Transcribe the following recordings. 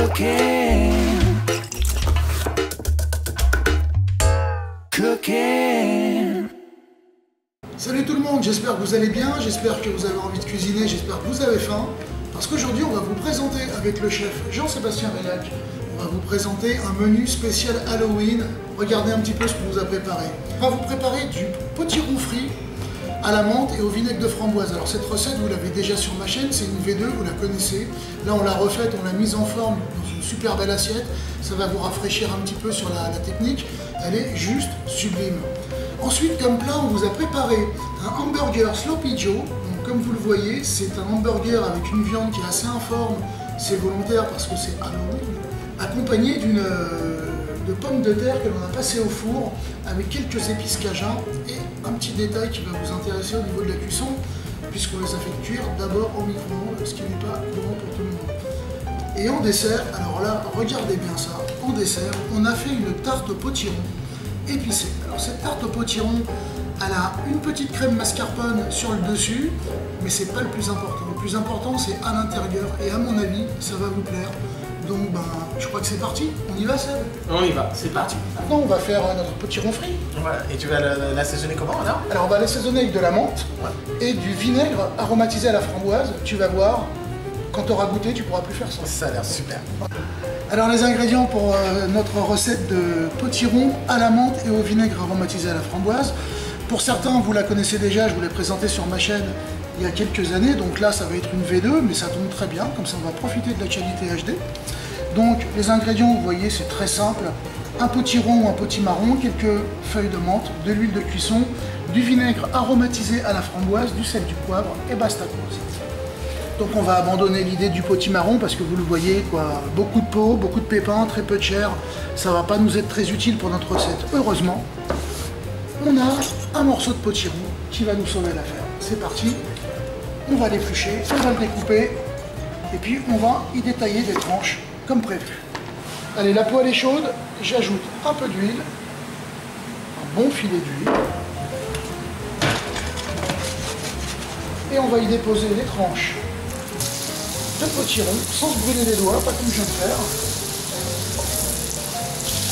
Cooking. Cooking. Salut tout le monde, j'espère que vous allez bien, j'espère que vous avez envie de cuisiner, j'espère que vous avez faim. Parce qu'aujourd'hui, on va vous présenter avec le chef Jean-Sébastien Rellac, on va vous présenter un menu spécial Halloween. Regardez un petit peu ce qu'on vous a préparé. On va vous préparer du potiron frit à la menthe et au vinaigre de framboise. Alors cette recette, vous l'avez déjà sur ma chaîne, c'est une V2, vous la connaissez. Là, on l'a refaite, on l'a mise en forme dans une super belle assiette. Ça va vous rafraîchir un petit peu sur la technique. Elle est juste sublime. Ensuite, comme plat, on vous a préparé un hamburger Sloppy Joe. Donc, comme vous le voyez, c'est un hamburger avec une viande qui est assez informe. C'est volontaire parce que c'est Halloween. Accompagné de pommes de terre que l'on a passées au four avec quelques épices cajun et un petit détail qui va vous intéresser au niveau de la cuisson puisqu'on les a fait cuire d'abord au micro-ondes, ce qui n'est pas courant pour tout le monde. Et en dessert, alors là, regardez bien ça, en dessert, on a fait une tarte au potiron épicée. Alors cette tarte au potiron, elle a une petite crème mascarpone sur le dessus, mais c'est pas le plus important. Le plus important, c'est à l'intérieur et à mon avis, ça va vous plaire. Donc, je crois que c'est parti. On y va, Seb? On y va, c'est parti. Maintenant, on va faire notre potiron frit. Voilà. Et tu vas l'assaisonner comment alors? Alors, on va l'assaisonner avec de la menthe et du vinaigre aromatisé à la framboise. Tu vas voir, quand tu auras goûté, tu pourras plus faire ça. Ça a l'air super. Alors, les ingrédients pour notre recette de potiron à la menthe et au vinaigre aromatisé à la framboise. Pour certains, vous la connaissez déjà, je vous l'ai présentée sur ma chaîne il y a quelques années. Donc là, ça va être une V2, mais ça tombe très bien. Comme ça, on va profiter de la qualité HD. Donc les ingrédients, vous voyez, c'est très simple. Un potiron ou un potimarron, quelques feuilles de menthe, de l'huile de cuisson, du vinaigre aromatisé à la framboise, du sel, du poivre et basta cause. Donc on va abandonner l'idée du potimarron parce que vous le voyez, quoi, beaucoup de peau, beaucoup de pépins, très peu de chair. Ça va pas nous être très utile pour notre recette. Heureusement, on a un morceau de potiron qui va nous sauver l'affaire. C'est parti, on va l'éplucher, on va le découper et puis on va y détailler des tranches comme prévu. Allez, la poêle est chaude, j'ajoute un peu d'huile, un bon filet d'huile, et on va y déposer les tranches de potiron, sans se brûler les doigts, pas comme je viens de faire.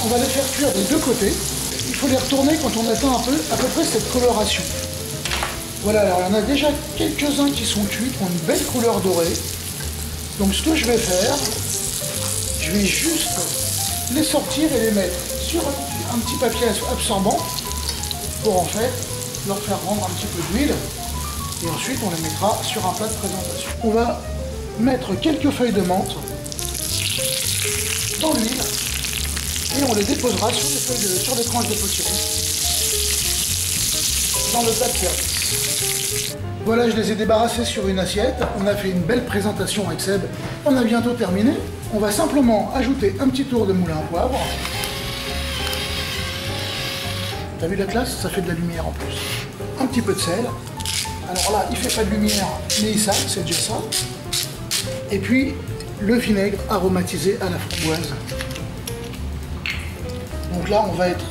On va les faire cuire des deux côtés. Il faut les retourner quand on atteint à peu près cette coloration. Voilà, alors il y en a déjà quelques-uns qui sont cuits, qui ont une belle couleur dorée. Donc ce que je vais faire, je vais juste les sortir et les mettre sur un petit papier absorbant pour en fait leur faire rendre un petit peu d'huile et ensuite on les mettra sur un plat de présentation. On va mettre quelques feuilles de menthe dans l'huile et on les déposera sur les tranches de potiron dans le plat de service. Voilà, je les ai débarrassés sur une assiette. On a fait une belle présentation avec Seb. On a bientôt terminé. On va simplement ajouter un petit tour de moulin à poivre. T'as vu la classe? Ça fait de la lumière en plus. Un petit peu de sel. Alors là, il fait pas de lumière, mais il sale, c'est déjà ça. Et puis, le vinaigre aromatisé à la framboise. Donc là, on va être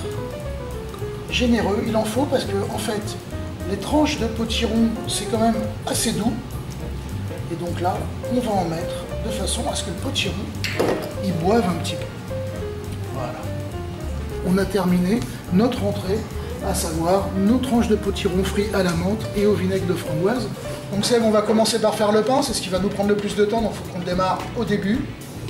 généreux. Il en faut parce que, en fait, les tranches de potiron, c'est quand même assez doux. Et donc là, on va en mettre de façon à ce que le potiron, il boive un petit peu. Voilà. On a terminé notre entrée, à savoir nos tranches de potiron frit à la menthe et au vinaigre de framboise. Donc Seb, on va commencer par faire le pain, c'est ce qui va nous prendre le plus de temps, donc il faut qu'on le démarre au début.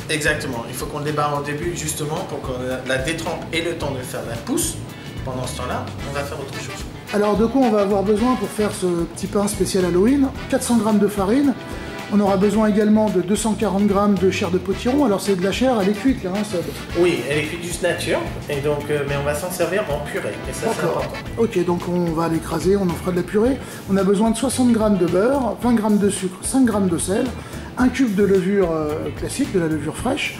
Exactement, il faut qu'on le démarre au début justement pour qu'on la détrempe et le temps de faire la pousse. Pendant ce temps-là, on va faire autre chose. Alors de quoi on va avoir besoin pour faire ce petit pain spécial Halloween? 400 g de farine. On aura besoin également de 240 g de chair de potiron. Alors c'est de la chair, elle est cuite là, hein, Seb? Oui, elle est cuite juste nature, et donc, mais on va s'en servir en purée, et ça c'est important. Ok, donc on va l'écraser, on en fera de la purée. On a besoin de 60 g de beurre, 20 g de sucre, 5 g de sel, un cube de levure classique, de la levure fraîche,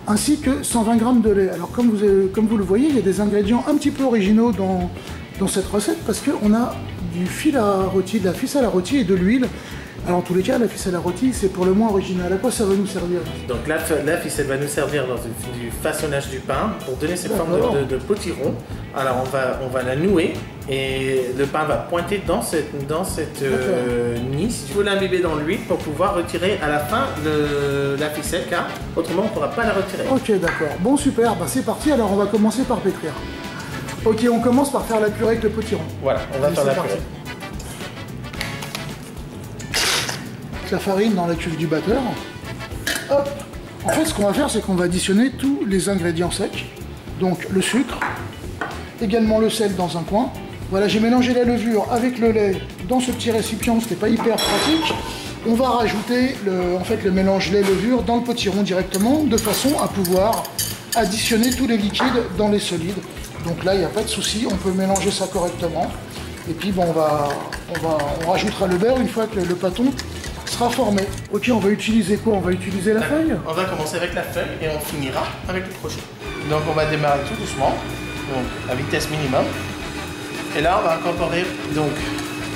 ainsi que 120 g de lait. Alors comme vous le voyez, il y a des ingrédients un petit peu originaux dans cette recette, parce qu'on a du fil à rôti, de la ficelle à rôti et de l'huile. Alors en tous les cas, la ficelle à rôti, c'est pour le moins original. À quoi ça va nous servir? Donc la ficelle va nous servir dans du façonnage du pain pour donner cette forme de potiron. Alors on va la nouer et le pain va pointer dans cette nid. Il faut l'imbiber dans l'huile pour pouvoir retirer à la fin la ficelle, car autrement on ne pourra pas la retirer. Ok, d'accord. Bon, super, bah, c'est parti. Alors on va commencer par pétrir. Ok, on commence par faire la purée avec le potiron. Voilà, on va faire la purée. La farine dans la cuve du batteur. Hop. En fait, ce qu'on va faire, c'est qu'on va additionner tous les ingrédients secs. Donc le sucre, également le sel dans un coin. Voilà, j'ai mélangé la levure avec le lait dans ce petit récipient, ce n'est pas hyper pratique. On va rajouter le mélange lait-levure dans le potiron directement, de façon à pouvoir additionner tous les liquides dans les solides. Donc là, il n'y a pas de souci, on peut mélanger ça correctement. Et puis bon, on rajoutera le beurre une fois que le pâton sera formé. Ok, on va utiliser quoi? On va utiliser la feuille? On va commencer avec la feuille et on finira avec le crochet. Donc on va démarrer tout doucement, donc à vitesse minimum. Et là, on va incorporer donc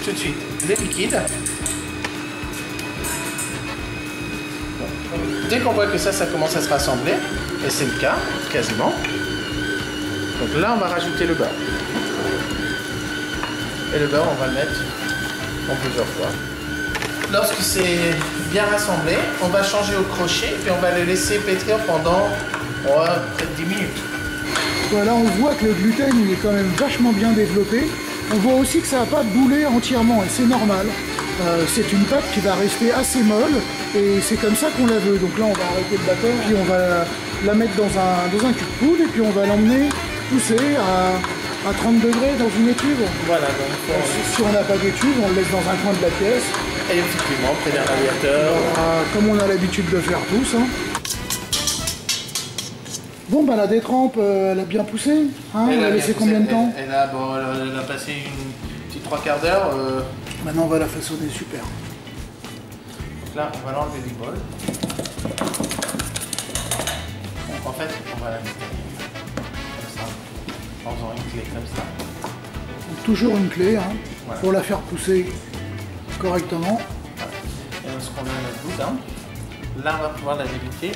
tout de suite les liquides. Dès qu'on voit que ça commence à se rassembler, et c'est le cas, quasiment. Donc là, on va rajouter le beurre. Et le beurre, on va le mettre en plusieurs fois. Lorsque c'est bien rassemblé, on va changer au crochet, puis on va le laisser pétrir pendant près de 10 minutes. Voilà, on voit que le gluten il est quand même vachement bien développé. On voit aussi que ça va pas bouler entièrement, et c'est normal. C'est une pâte qui va rester assez molle, et c'est comme ça qu'on la veut. Donc là, on va arrêter le batteur, puis on va la mettre dans un cul de poule, et puis on va l'emmener pousser à 30 degrés dans une étuve. Voilà, donc si on n'a pas d'étuve, on le laisse dans un coin de la pièce. Et effectivement, près d'un radiateur. Comme on a l'habitude de faire tous. Hein. Bon, bah la détrempe, elle a bien poussé. Hein, elle a laissé combien de temps? Elle a passé une petite 3/4 d'heure. Maintenant, on va la façonner, super. Donc là, on va l'enlever du bol. Donc, en fait, on va la mettre comme ça, en faisant une clé comme ça. Donc, toujours une clé, hein, voilà. Pour la faire pousser correctement. Et lorsqu'on a notre boudin, là, on va pouvoir la débiter.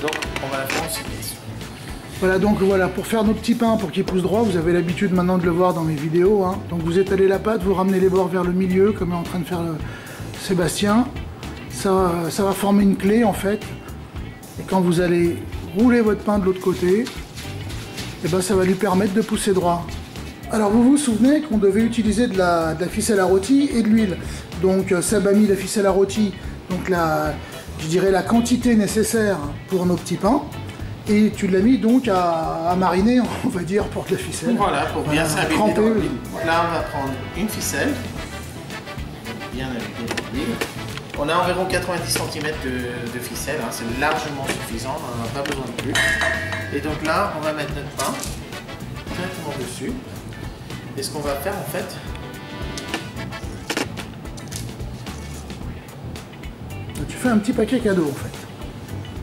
Donc, on va la faire en 6 pièces. Voilà, donc voilà, pour faire nos petits pains pour qu'ils poussent droit, vous avez l'habitude maintenant de le voir dans mes vidéos. Hein. Donc vous étalez la pâte, vous ramenez les bords vers le milieu, comme est en train de faire Sébastien. Ça va former une clé en fait. Et quand vous allez rouler votre pain de l'autre côté, et ben, ça va lui permettre de pousser droit. Alors vous vous souvenez qu'on devait utiliser de la ficelle à rôti et de l'huile. Donc Seb a mis la ficelle à rôti, donc je dirais la quantité nécessaire pour nos petits pains. Et tu l'as mis donc à mariner, on va dire, pour de la ficelle. Voilà, pour bien s'imbiber dans l'huile. Là, on va prendre une ficelle, bien imbiber dans l'huile. On a environ 90 cm de ficelle, hein, c'est largement suffisant, on n'en a pas besoin de plus. Et donc là, on va mettre notre pain directement dessus. Et ce qu'on va faire en fait, tu fais un petit paquet cadeau en fait.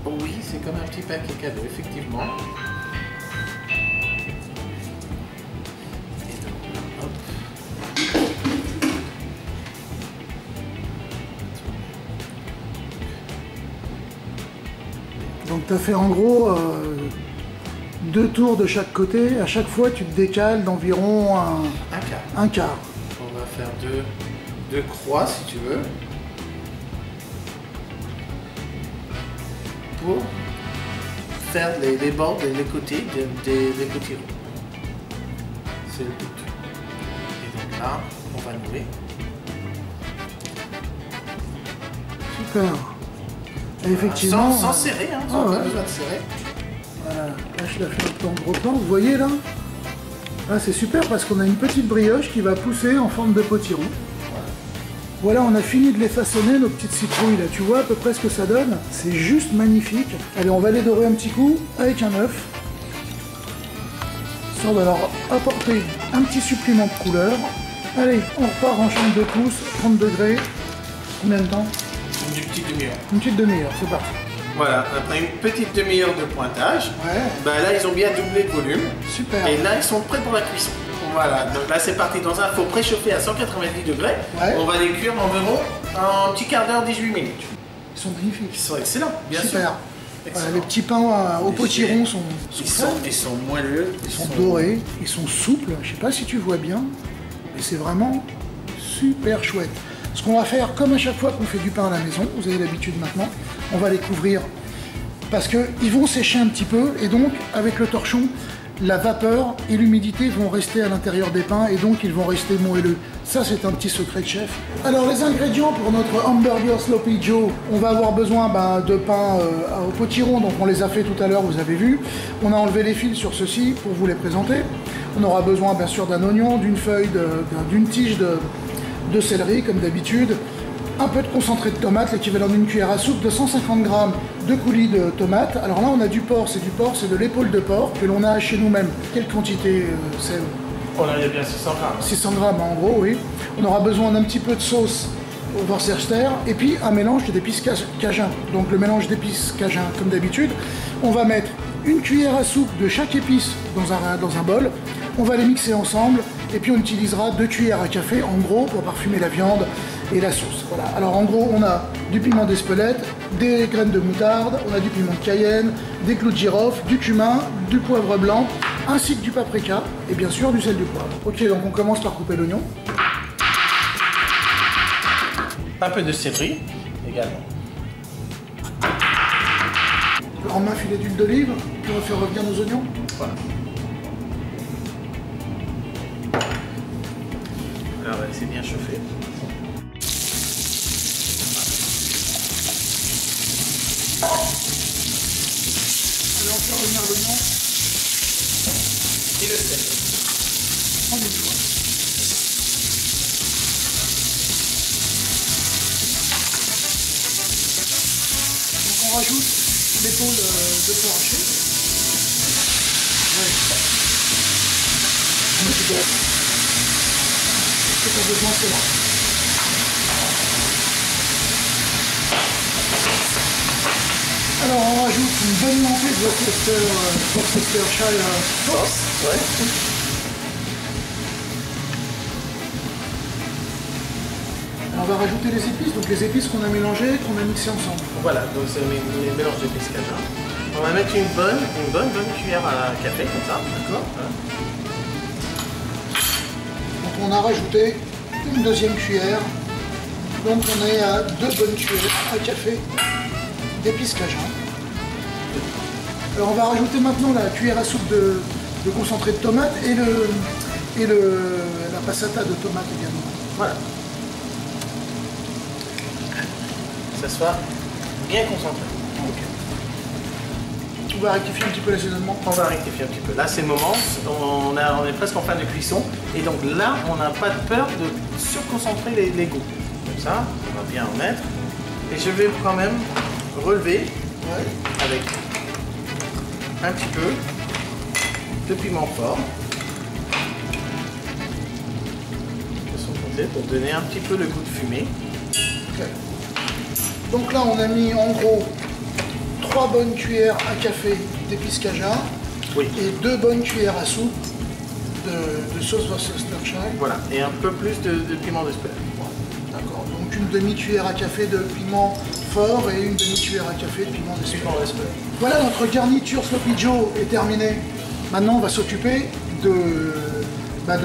Oui, c'est comme un petit paquet cadeau, effectivement. Et donc, hop. Donc tu as fait en gros 2 tours de chaque côté. À chaque fois, tu te décales d'environ un quart. On va faire deux croix, si tu veux. Pour faire les bords les côtés des petits ronds. C'est le but. Et donc là, on va nouer. Super. Et effectivement. Sans serrer, hein, sans pas besoin de serrer. Voilà. Là, je la fais un peu en gros plan. Vous voyez là? Là, c'est super parce qu'on a une petite brioche qui va pousser en forme de potiron. Voilà, on a fini de les façonner, nos petites citrouilles là. Tu vois à peu près ce que ça donne? C'est juste magnifique. Allez, on va les dorer un petit coup avec un œuf. Ça va leur apporter un petit supplément de couleur. Allez, on repart en chambre de pouce, 30 degrés. Combien de temps? Une petite demi-heure. Une petite demi-heure, c'est parti. Voilà, après une petite demi-heure de pointage, ouais. Bah là ils ont bien doublé de volume. Super. Et là ils sont prêts pour la cuisson. Voilà, donc là c'est parti dans un four préchauffé à 190 degrés. Ouais. On va les cuire environ un petit quart d'heure, 18 minutes. Ils sont magnifiques. Ils sont excellents, bien Super. sûr. Voilà, les petits pains au potiron sont ils sont moelleux. Ils sont dorés, ils sont souples. Je sais pas si tu vois bien, mais c'est vraiment super chouette. Ce qu'on va faire, comme à chaque fois qu'on fait du pain à la maison, vous avez l'habitude maintenant, on va les couvrir parce qu'ils vont sécher un petit peu et donc avec le torchon, la vapeur et l'humidité vont rester à l'intérieur des pains et donc ils vont rester moelleux. Ça, c'est un petit secret de chef. Alors, les ingrédients pour notre hamburger Sloppy Joe, on va avoir besoin de pain au potiron, donc on les a fait tout à l'heure, vous avez vu. On a enlevé les fils sur ceux-ci pour vous les présenter. On aura besoin bien sûr d'un oignon, d'une feuille, d'une tige de céleri comme d'habitude, un peu de concentré de tomate, l'équivalent d'une cuillère à soupe, de 150 g de coulis de tomates. Alors là, on a du porc, c'est de l'épaule de porc que l'on a chez nous-mêmes. Quelle quantité c'est? On a bien 600 g. 600 g en gros, oui. On aura besoin d'un petit peu de sauce au Worcestershire et puis un mélange d'épices cajun. Donc le mélange d'épices cajun, comme d'habitude, on va mettre une cuillère à soupe de chaque épice dans un bol. On va les mixer ensemble et puis on utilisera 2 cuillères à café en gros pour parfumer la viande et la sauce. Voilà. Alors en gros, on a du piment d'Espelette, des graines de moutarde, on a du piment de Cayenne, des clous de girofle, du cumin, du poivre blanc, ainsi que du paprika et bien sûr du sel du poivre. Ok, donc on commence par couper l'oignon. Un peu de céleri également. En main filet d'huile d'olive, puis on va faire revenir nos oignons. Voilà. Alors on va laisser bien chauffer. Alors on fait revenir l'oignon. Et le sel. En une fois. Donc on rajoute l'épaule de porc haché. Ouais. Un petit peu. Ce que tu as besoin, c'est là. Alors on rajoute une bonne lampée de Worcestershire sauce. Ouais. Alors on va rajouter les épices, donc les épices qu'on a mélangées, qu'on a mixées ensemble. Voilà, donc c'est les mélanges d'épices cajun. On va mettre une bonne cuillère à café comme ça. D'accord. Voilà. Donc on a rajouté une deuxième cuillère. Donc on est à 2 bonnes cuillères à café d'épices cajun. Alors on va rajouter maintenant la cuillère à soupe de concentré de tomate et la passata de tomate également. Voilà. Que ça soit bien concentré. Okay. On va rectifier un petit peu l'assaisonnement. On va rectifier un petit peu. Là c'est le moment, on est presque en fin de cuisson et donc là on n'a pas peur de surconcentrer les goûts. Comme ça, on va bien en mettre. Et je vais quand même relever avec un petit peu de piment fort de son côté pour donner un petit peu le goût de fumée. Okay. Donc là on a mis en gros 3 bonnes cuillères à café d'épices cajun et 2 bonnes cuillères à soupe de sauce Worcestershire. Voilà, et un peu plus de piment d'Espelette. D'accord, donc une demi-cuillère à café de piment fort et une demi-cuillère à café de piment d'Espelette. Voilà, notre garniture Sloppy Joe est terminée. Maintenant, on va s'occuper de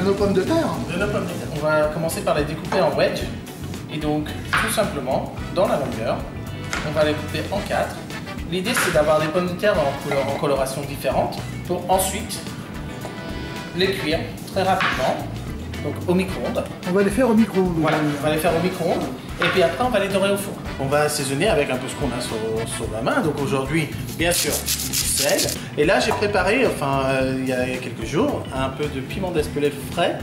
nos pommes de terre. On va commencer par les découper en wedge. Et donc, tout simplement, dans la longueur, on va les couper en 4. L'idée, c'est d'avoir des pommes de terre en coloration différente pour ensuite les cuire très rapidement. Donc au micro-ondes. On va les faire au micro-ondes. Voilà, on va les faire au micro-ondes et puis après on va les dorer au four. On va assaisonner avec un peu ce qu'on a sur la main. Donc aujourd'hui, bien sûr, du sel. Et là j'ai préparé, il y a quelques jours, un peu de piment d'Espelette frais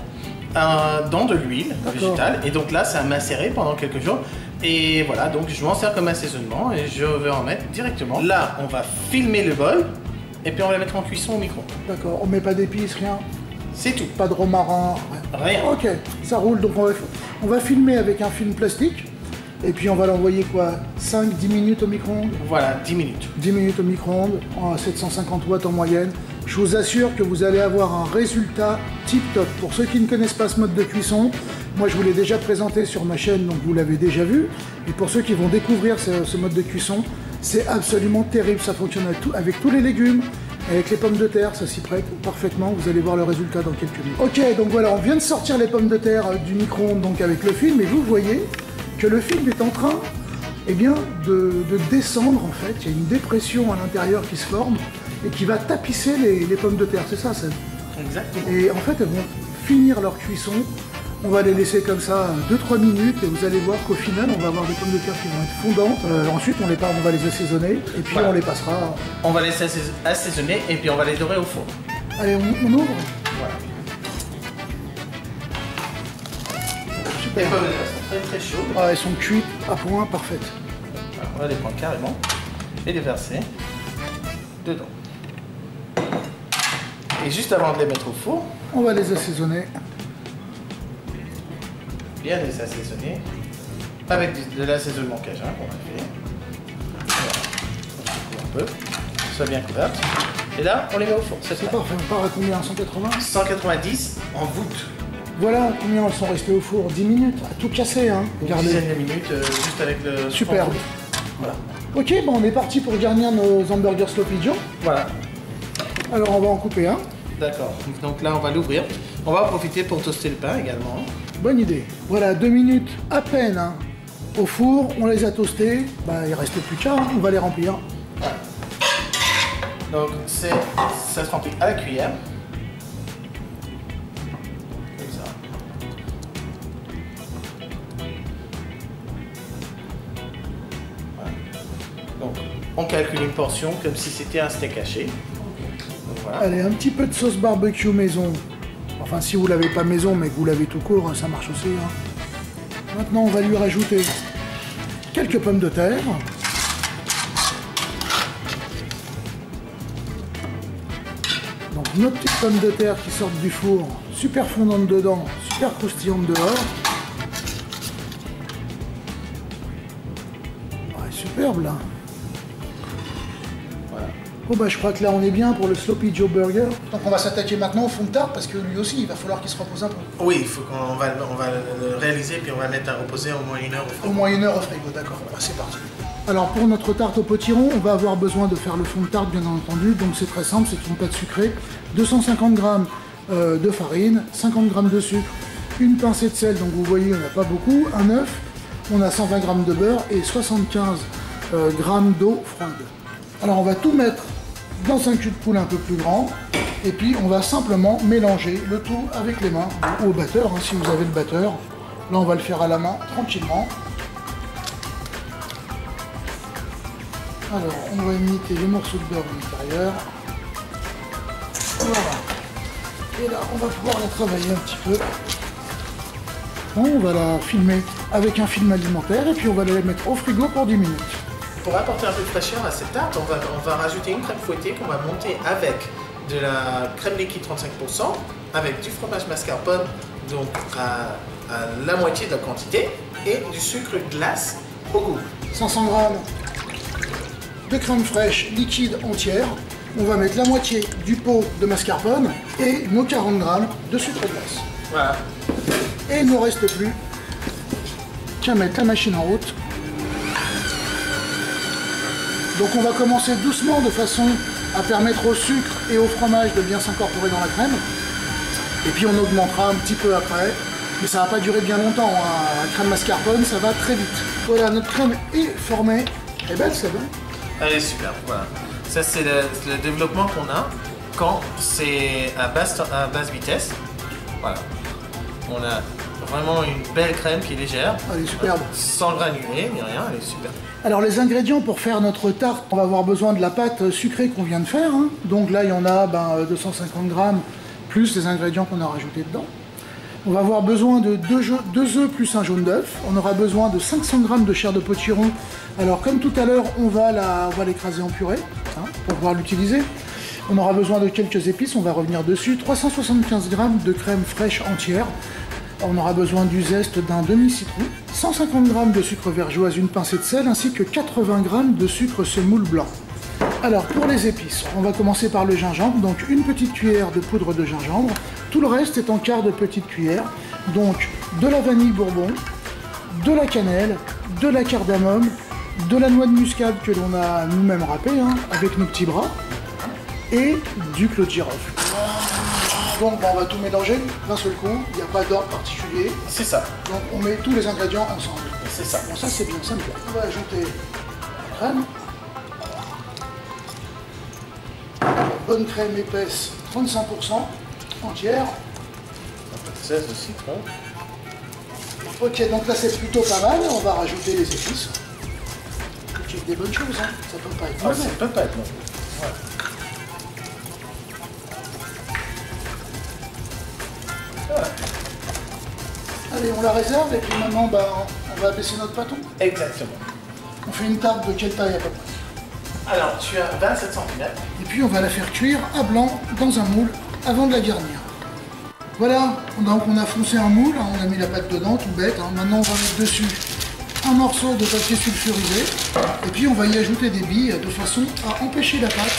dans de l'huile végétale. Et donc là ça a macéré pendant quelques jours. Et voilà, donc je m'en sers comme assaisonnement et je vais en mettre directement. Là on va filmer le bol et puis on va le mettre en cuisson au micro. D'accord, on met pas d'épices, rien. C'est tout. Pas de romarin. Rien. Ok, ça roule. Donc on va filmer avec un film plastique. Et puis on va l'envoyer quoi, 5-10 minutes au micro-ondes? Voilà, 10 minutes. 10 minutes au micro-ondes, à 750 watts en moyenne. Je vous assure que vous allez avoir un résultat tip-top. Pour ceux qui ne connaissent pas ce mode de cuisson, moi je vous l'ai déjà présenté sur ma chaîne, donc vous l'avez déjà vu. Et pour ceux qui vont découvrir ce mode de cuisson, c'est absolument terrible. Ça fonctionne avec tous les légumes, avec les pommes de terre, ça s'y prête parfaitement. Vous allez voir le résultat dans quelques minutes. Ok, donc voilà, on vient de sortir les pommes de terre du micro-ondes donc avec le film, et vous voyez que le film est en train de descendre en fait. Il y a une dépression à l'intérieur qui se forme et qui va tapisser les pommes de terre, c'est ça, Exactement. Et en fait, elles vont finir leur cuisson. On va les laisser comme ça 2-3 minutes et vous allez voir qu'au final, on va avoir des pommes de terre qui vont être fondantes. Ensuite, on va les assaisonner et puis voilà. On les passera. On va les assaisonner et puis on va les dorer au four. Allez, on ouvre. Voilà. Les pommes de terre sont très très chaudes. Ah, elles sont cuites à point, parfaites. Voilà, on va les prendre carrément et les verser dedans. Et juste avant de les mettre au four, on va les assaisonner. Bien les assaisonner avec de l'assaisonnement cajun qu'on a fait. Voilà. Un peu, soit bien couverte. Et là, on les met au four. C'est parfait. On part à combien? 180? 190 en voûte. Voilà combien elles sont restées au four. 10 minutes, à tout casser. Hein. Une dizaine de minutes, juste avec le... Superbe. Voilà. Ok, bon, on est parti pour garnir nos hamburgers Sloppy Joe. Voilà. Alors, on va en couper un. D'accord. Donc là, on va l'ouvrir. On va en profiter pour toaster le pain également. Bonne idée. Voilà, 2 minutes à peine hein, au four. On les a toastés. Bah, il restait plus qu'à. Hein. On va les remplir. Voilà. Donc, ça se remplit à la cuillère. Comme ça. Voilà. Donc, on calcule une portion comme si c'était un steak haché. Donc, voilà. Allez, un petit peu de sauce barbecue maison. Enfin, si vous l'avez pas maison, mais que vous l'avez tout court, ça marche aussi. Hein. Maintenant, on va lui rajouter quelques pommes de terre. Donc, nos petites pommes de terre qui sortent du four, super fondantes dedans, super croustillantes dehors. Ouais, superbe, là. Bon bah je crois que là on est bien pour le Sloppy Joe Burger. Donc on va s'attaquer maintenant au fond de tarte parce que lui aussi il va falloir qu'il se repose un peu. Oui, il faut qu'on va le réaliser puis on va le mettre à reposer au moins 1 heure au frigo. Au moins 1 heure au frigo, d'accord, bah, c'est parti. Alors pour notre tarte au potiron, on va avoir besoin de faire le fond de tarte bien entendu. Donc c'est très simple, c'est une pâte sucrée, 250 g de farine, 50 g de sucre, une pincée de sel, donc vous voyez on n'a pas beaucoup, un œuf, on a 120 g de beurre et 75 g d'eau froide. Alors on va tout mettre dans un cul de poule un peu plus grand et puis on va simplement mélanger le tout avec les mains ou au batteur hein, si vous avez le batteur. Là on va le faire à la main tranquillement. Alors on va imiter les morceaux de beurre à l'intérieur. Voilà. Et là on va pouvoir la travailler un petit peu. Bon, on va la filmer avec un film alimentaire et puis on va la mettre au frigo pour 10 minutes. Pour apporter un peu de fraîcheur à cette tarte, on va rajouter une crème fouettée qu'on va monter avec de la crème liquide 35%, avec du fromage mascarpone, donc à la moitié de la quantité, et du sucre glace au goût. 500 g de crème fraîche liquide entière. On va mettre la moitié du pot de mascarpone et nos 40 g de sucre glace. Voilà. Et il ne nous reste plus qu'à mettre la machine en route. Donc on va commencer doucement de façon à permettre au sucre et au fromage de bien s'incorporer dans la crème. Et puis on augmentera un petit peu après. Mais ça va pas durer bien longtemps. Hein. La crème mascarpone, ça va très vite. Voilà, notre crème est formée. Elle est belle, c'est bon. Elle est superbe, voilà. Ça c'est le développement qu'on a quand c'est à basse vitesse. Voilà. On a vraiment une belle crème qui est légère. Elle est superbe. Sans granuler, ni rien, elle est superbe. Alors les ingrédients pour faire notre tarte, on va avoir besoin de la pâte sucrée qu'on vient de faire. Hein. Donc là il y en a 250 g plus les ingrédients qu'on a rajoutés dedans. On va avoir besoin de 2 œufs plus un jaune d'œuf. On aura besoin de 500 g de chair de potiron. Alors comme tout à l'heure, on va l'écraser en purée hein, pour pouvoir l'utiliser. On aura besoin de quelques épices, on va revenir dessus. 375 g de crème fraîche entière. On aura besoin du zeste d'un demi-citron, 150 g de sucre vergeoise, une pincée de sel, ainsi que 80 g de sucre semoule blanc. Alors pour les épices, on va commencer par le gingembre, donc une petite cuillère de poudre de gingembre, tout le reste est en quart de petite cuillère, donc de la vanille bourbon, de la cannelle, de la cardamome, de la noix de muscade que l'on a nous-mêmes râpée avec nos petits bras, et du clou de girofle. Donc on va tout mélanger d'un seul coup, il n'y a pas d'ordre particulier. C'est ça. Donc on met tous les ingrédients ensemble. C'est ça. Bon ça c'est bien, ça me plaît. On va ajouter la crème. Bonne crème épaisse, 35% entière. Un peu de 16 de citron. Ok, donc là c'est plutôt pas mal, on va rajouter les épices. C'est des bonnes choses, ça peut pas être mauvais. Ça peut pas être mauvais. Ouais. Allez, on la réserve et puis maintenant on va baisser notre pâton. Exactement. On fait une tarte de quelle taille à peu près? Alors, tu as 27 cm. Et puis on va la faire cuire à blanc dans un moule avant de la garnir. Voilà, donc on a foncé un moule, on a mis la pâte dedans, tout bête. Maintenant on va mettre dessus un morceau de papier sulfurisé et puis on va y ajouter des billes de façon à empêcher la pâte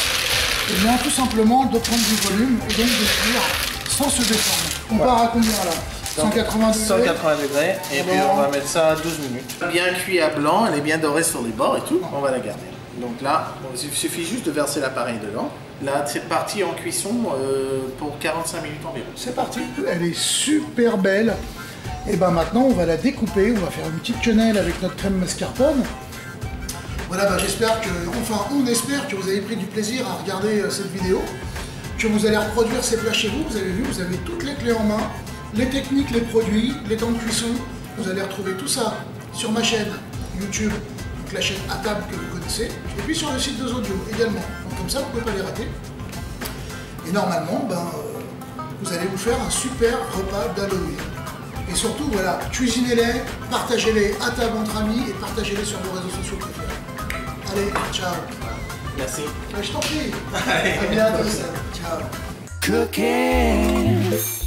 et bien tout simplement de prendre du volume et donc de cuire sans se déformer. On part à combien là? 180 degrés. 180 degrés et puis on va mettre ça à 12 minutes. Bien cuit à blanc, elle est bien dorée sur les bords et tout, on va la garder. Donc là, il suffit juste de verser l'appareil dedans. Là, c'est parti en cuisson pour 45 minutes environ. C'est parti, elle est super belle. Et ben maintenant, on va la découper, on va faire une petite quenelle avec notre crème mascarpone. Voilà, j'espère que, enfin, on espère que vous avez pris du plaisir à regarder cette vidéo, que vous allez reproduire ces plats chez vous. Vous avez vu, vous avez toutes les clés en main, les techniques, les produits, les temps de cuisson. Vous allez retrouver tout ça sur ma chaîne YouTube, donc la chaîne à table que vous connaissez, et puis sur le site de Zodio également. Donc comme ça, vous ne pouvez pas les rater. Et normalement, vous allez vous faire un super repas d'Halloween. Et surtout, voilà, cuisinez-les, partagez-les à table entre amis et partagez-les sur vos réseaux sociaux préférés. Allez, ciao. Merci. Je t'en prie. À bientôt. Ciao. Cooking.